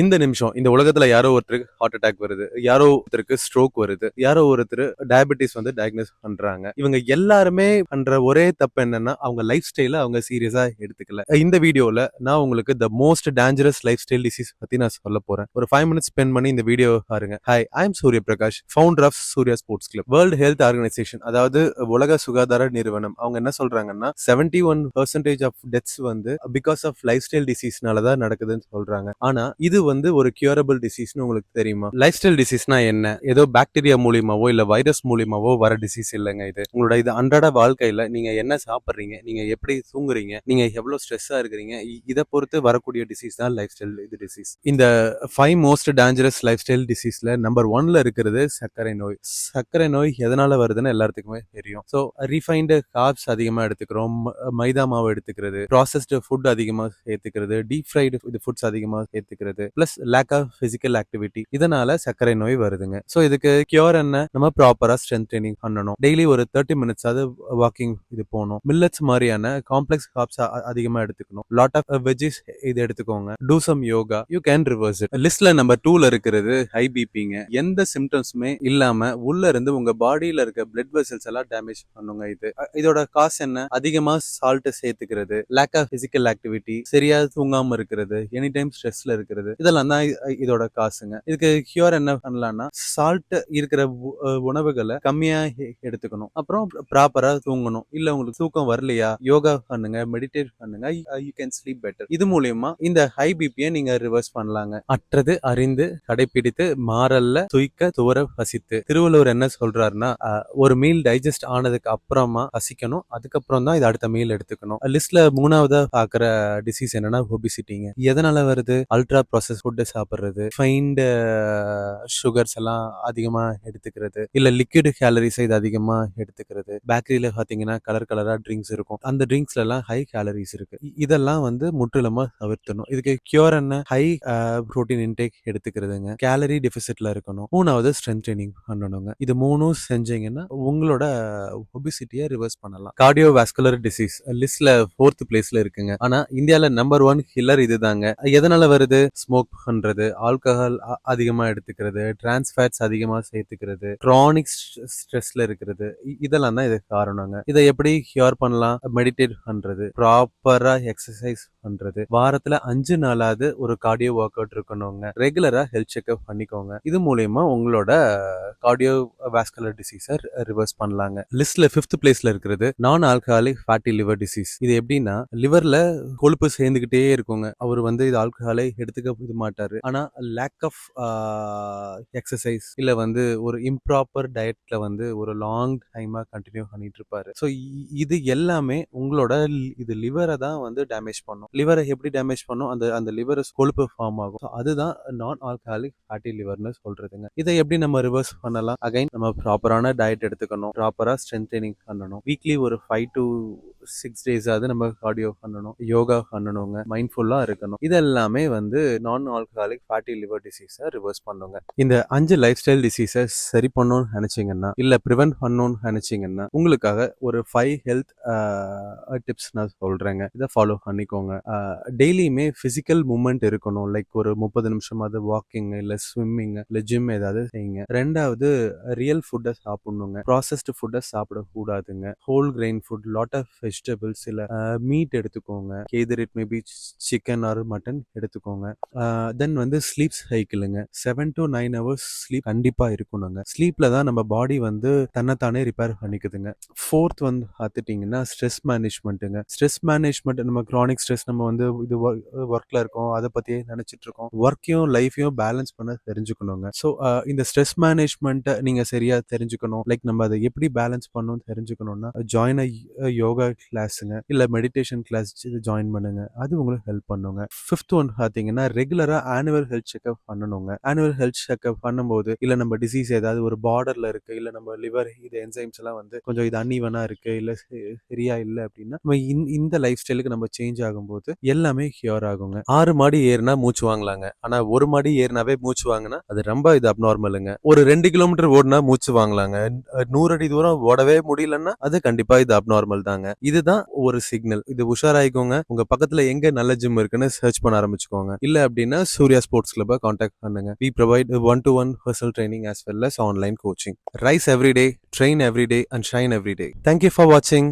இந்த நிமிஷம் இந்த உலகத்துல யாரோ ஒருத்தருக்கு ஹார்ட் அட்டாக் வருது, யாரோ ஒருத்தருக்கு ஸ்ட்ரோக் வருது, யாரோ ஒருத்தர் டயபெட்டிஸ் வந்து டயக்னோஸ் பண்றாங்க. இவங்க எல்லாருமே பண்ற ஒரே தப்பு என்னன்னா அவங்க லைஃப் ஸ்டைல அவங்க சீரியஸா எடுத்துக்கல. இந்த வீடியோல நான் உங்களுக்கு the most dangerous life style disease பத்தி நான் சொல்ல போறேன். ஒரு 5 மினிட்ஸ் ஸ்பெண்ட் பண்ணி இந்த வீடியோ பாருங்க. Hi, I am Surya Prakash, founder of Surya sports club. World health organisation, அதாவது உலக சுகாதார நிறுவனம், அவங்க என்ன சொல்றாங்கன்னா 71% ஆஃப் டெத்ஸ் வந்து பிகாஸ் ஆஃப் லைஃப் ஸ்டைல் டிசீஸ்னால தான் நடக்குதுன்னு சொல்றாங்க. ஆனா இது வந்து ஒரு கியூரபிள் டிசீஸ்னு உங்களுக்கு தெரியுமா? லைஃப் ஸ்டைல் டிசீஸ்னா என்ன? ஏதோ பாக்டீரியா மூலியமாவோ இல்ல வைரஸ் மூலியமாவோ வர டிசீஸ் இல்லைங்க இது. உங்களோட இது அன்றாட வாழ்க்கையில நீங்க என்ன சாப்பிடுறீங்க, நீங்க எப்படி தூங்குறீங்க, நீங்க எவ்வளவு ஸ்ட்ரெஸ்ஸா இருக்கிறீங்க, இதை பொறுத்து வரக்கூடிய டிசீஸ் தான் லைஃப் ஸ்டைல் இது டிசீஸ். இந்த 5 மோஸ்ட் டேஞ்சரஸ் லைஃப் ஸ்டைல் டிசீஸ்ல நம்பர் 1ல இருக்கிறது சர்க்கரை நோய். சர்க்கரை நோய் எதனால வருதுன்னு எல்லாத்துக்குமே தெரியும். ஸோ ரிஃபைன்டு கார்ப்ஸ் அதிகமா எடுத்துக்கிறோம், மைதா மாவு எடுத்துக்கிறது, ப்ராசஸ்டு ஃபுட் அதிகமா சேர்த்துக்கிறது, டீப் ஃப்ரைடு ஃபுட்ஸ் அதிகமா சேர்த்துக்கிறது, plus lack of physical activity, இதனால சர்க்கரை நோய் வருதுங்க. ஸோ இதுக்கு கியூர் என்ன? நம்ம ப்ராப்பரா ஸ்ட்ரென்த் ட்ரைனிங் பண்ணணும். டெய்லி ஒரு 30 மினிட்ஸ் அது வாக்கிங் இது போகணும். மில்லட்ஸ் மாதிரியான காம்ப்ளெக்ஸ் கார்ப்ஸ் அதிகமா எடுத்துக்கணும். லாட் ஆஃப் வெஜிஸ் இது எடுத்துக்கோங்க. Do some yoga, you can reverse it. லிஸ்ட்ல நம்பர் 2ல இருக்கிறது ஹை பிபிங்க. எந்த சிம்டம்ஸுமே இல்லாம உள்ள இருந்து உங்க பாடியில இருக்க பிளட் வெசல்ஸ் எல்லாம் டேமேஜ் பண்ணுங்க. இதோட காசு என்ன? அதிகமா சால்ட் சேர்த்துக்கிறது, லேக் ஆஃப் பிசிக்கல் ஆக்டிவிட்டி, சரியா தூங்காம இருக்கிறது, எனி டைம் ஸ்ட்ரெஸ்ல இருக்கிறது, இதெல்லாம் தான் இதோட காசுங்க. இதுக்கு கியூர் என்ன பண்ணலாம்னா சால்ட் இருக்கிற உணவுகளை கம்மியா எடுத்துக்கணும். அப்புறம் ப்ராப்பரா தூங்கணும். இல்ல உங்களுக்கு தூக்கம் வரலையா, யோகா பண்ணுங்க, மெடிடேட் பண்ணுங்க, யூ கேன் ஸ்லீப் பெட்டர். இது மூலியமா இந்த ஹை பிபியை நீங்க ரிவர்ஸ் பண்ணலாங்க. அற்றது அறிந்து கடைபிடித்து மாறல்ல துய்க்க துவர பசித்து. திருவள்ளுவர் என்ன சொல்றாருன்னா, ஒரு மீல் டைஜஸ்ட் ஆனதுக்கு அப்புறமா பசிக்கணும், அதுக்கப்புறம் தான் இது அடுத்த மீல் எடுத்துக்கணும். லிஸ்ட்ல 3ஆவதா பாக்குற டிசீஸ் என்னன்னா ஒபிசிட்டிங்க. எதனால வருது? அல்ட்ரா ப்ராசஸ் ஃபுட் சாப்பிடுறது, ஃபைன்டு சுகர்ஸ் எல்லாம் அதிகமா எடுத்துக்கிறது, இல்ல லிக்விட் கேலரிஸ் இது அதிகமா எடுத்துக்கிறது. பேக்கரியில பாத்தீங்கன்னா கலர் கலரா ட்ரிங்க்ஸ் இருக்கும். அந்த ட்ரிங்க்ஸ்ல எல்லாம் ஹை கேலரிஸ் இருக்கு. இதெல்லாம் வந்து முற்றிலுமா தவிர்த்தணும். இதுக்கு கியூர் என்ன? ஹை புரோட்டீன் இன்டேக் எடுத்துக்கிறதுங்க. கேலரி டெபிசிட்ல இருக்கணும். 3ஆவது ஸ்ட்ரென்த் ட்ரைனிங் பண்ணணுங்க. இது 3ம் செஞ்சீங்கன்னா உங்களோட ஒபிசிட்டியை ரிவர்ஸ் பண்ணலாம். கார்டியோ வாஸ்குலர் டிசீஸ் லிஸ்ட்ல 4th பிளேஸ்ல இருக்குங்க. ஆனா இந்தியால நம்பர் 1 கில்லர் இதுதாங்க. எதனால வருது? ஸ்மோக் பண்றது, ஆல்கஹால் அதிகமா எடுத்துக்கிறது, டிரான்ஸ் ஃபேட்ஸ் அதிகமா சேர்த்துக்கிறது, கிரானிக் ஸ்ட்ரெஸ்ல இருக்கிறது, இதெல்லாம் தான் இதுக்கு காரணங்க. இதை எப்படி கியூர் பண்ணலாம்? மெடிடேட் பண்றது, ப்ராப்பரா எக்ஸசைஸ் பண்றது, வாரத்துல 5 நாளாவது ஒரு கார்டியோ ஒர்க் அவுட் இருக்கணுங்க. ரெகுலரா ஹெல்த் செக்அப் பண்ணிக்கோங்க. இது மூலயமா உங்களோட கார்டியோ வாஸ்குலர் டிசீஸை ரிவர்ஸ் பண்ணலாங்க. லிஸ்ட்ல 5th பிளேஸ்ல இருக்கிறது நான் ஆல்கஹாலிக் ஃபேட்டி லிவர் டிசீஸ். இது எப்படின்னா லிவர்ல கொழுப்பு சேர்ந்துகிட்டே இருக்குங்க. அவர் வந்து இது ஆல்கஹாலை எடுத்துக்க இது மாட்டாரு. ஆனா லேக் ஆஃப் எக்ஸசைஸ் இல்ல வந்து ஒரு இம்ப்ராப்பர் டயட்ல வந்து ஒரு லாங் டைமா கண்டினியூ பண்ணிட்டு இருப்பாரு. ஸோ இது எல்லாமே உங்களோட இது லிவரை தான் வந்து டேமேஜ் பண்ணும். லிவரை எப்படி டேமேஜ் பண்ணும்? அந்த அந்த லிவர் கொழுப்பு ஃபார்ம் ஆகும். அதுதான் நான் ஆல்கஹாலிக் ஃபேட்டி லிவர்னு சொல்றதுங்க. இதை எப்படி நம்ம ரிவர்ஸ் பண்ணலாம்? அகைன் நம்ம ப்ராப்பரான டயட் எடுத்துக்கணும், ப்ராப்பரா ஸ்ட்ரென்த் ட்ரைனிங் பண்ணணும், வீக்லி ஒரு 5 to 6 days ஆகுது நம்ம கார்டியோ பண்ணணும், யோகா பண்ணணுங்க, மைண்ட்ஃபுல்லா இருக்கணும். இதெல்லாமே வந்து நான் ஆல்கஹாலிக் ஃபேட்டி லிவர் டிசீஸை ரிவர்ஸ் பண்ணுங்க. இந்த 5 லைஃப் ஸ்டைல் டிசீஸை சரி பண்ணணும்னு நினைச்சீங்கன்னா இல்ல ப்ரிவென்ட் பண்ணணும்னு நினைச்சீங்கன்னா உங்களுக்காக ஒரு 5 ஹெல்த் டிப்ஸ் நான் சொல்றேங்க. இதை ஃபாலோ பண்ணிக்கோங்க. டெய்லியுமே பிசிக்கல் மூவ்மெண்ட் இருக்கணும். லைக் ஒரு 30 நிமிஷமாவது வாக்கிங் இல்ல ஸ்விம்மிங் இல்ல ஜிம் ஏதாவது செய்யுங்க. 2வது ரியல் ஃபுட்டை சாப்பிடணுங்க. ப்ராசஸ்டு ஃபுட்டை சாப்பிடக்கூடாதுங்க. Whole grain food, lot of vegetables இல்ல மீட் எடுத்துக்கோங்க. Either it may be chicken or mutton எடுத்துக்கோங்க. தென் வந்து ஸ்லீப் சைக்கிளுங்க. 7 to 9 hours ஸ்லீப் கண்டிப்பா இருக்கணுங்க. ஸ்லீப்ல தான் நம்ம பாடி வந்து தன்னைத்தானே ரிப்பேர் பண்ணிக்குதுங்க. 4th வந்து பார்த்துட்டீங்கன்னா ஸ்ட்ரெஸ் மேனேஜ்மெண்ட்டுங்க. ஸ்ட்ரெஸ் மேனேஜ்மெண்ட், நம்ம கிரானிக் ஸ்ட்ரெஸ், நம்ம வந்து இது ஒர்க்ல இருக்கோம், அதை பத்தியே நினைச்சிட்டு இருக்கோம். ஒர்க்கையும் லைஃபையும் பேலன்ஸ் பண்ண தெரிஞ்சுக்கணுங்க. ஸோ இந்த ஸ்ட்ரெஸ் மேனேஜ்மெண்ட்டை நீங்க சரியா தெரிஞ்சுக்கணும். லைக் நம்ம அதை எப்படி பேலன்ஸ் பண்ணணும் தெரிஞ்சுக்கணும்னா ஜாயின் யோகா கிளாஸுங்க இல்ல மெடிடேஷன் கிளாஸ் ஜாயின் பண்ணுங்க. அது உங்களுக்கு ஹெல்ப் பண்ணுங்க. 5th ஒன் பாத்தீங்கன்னா ரெகுலரா ஆனுவல் ஹெல்த் செக்அப் பண்ணணுங்க. ஆனுவல் ஹெல்த் செக்அப் பண்ணும்போது இல்ல நம்ம டிசீஸ் ஏதாவது ஒரு பார்டர்ல இருக்கு, இல்ல நம்ம லிவர் இது என்சைம்ஸ் எல்லாம் வந்து கொஞ்சம் இது அன்இவனா இருக்கு, இல்ல சரியா இல்ல அப்படின்னா நம்ம இந்த லைஃப் ஸ்டைலுக்கு நம்ம சேஞ்ச் ஆகும்போது எல்லாமே கியூர் ஆகுங்க. 6 மாடி ஏறினா மூச்சு வாங்கலாங்க. ஆனா 1 மாடி ஏறினாவே மூச்சு வாங்கினா அது ரொம்ப இது அப்நார்மலுங்க. ஒரு 2 கிலோமீட்டர் ஓடினா மூச்சு வாங்கலாங்க. 100 அடி தூரம் ஓடவே முடியலன்னா அது கண்டிப்பா இது அப்நார்மல் தாங்க. இதுதான் ஒரு சிக்னல். இது உஷாராயிக்கோங்க. உங்க பக்கத்துல எங்க நல்ல ஜிம் இருக்குன்னு சர்ச் பண்ண ஆரம்பிச்சுக்கோங்க. இல்ல அப்படின்னா சூர்யா ஸ்போர்ட்ஸ் கிளப்ப கான்டாக்ட் பண்ணுங்க. We provide one-to-one personal training as well as online coaching. Rise every day, train every day and shine every day. Thank you for watching.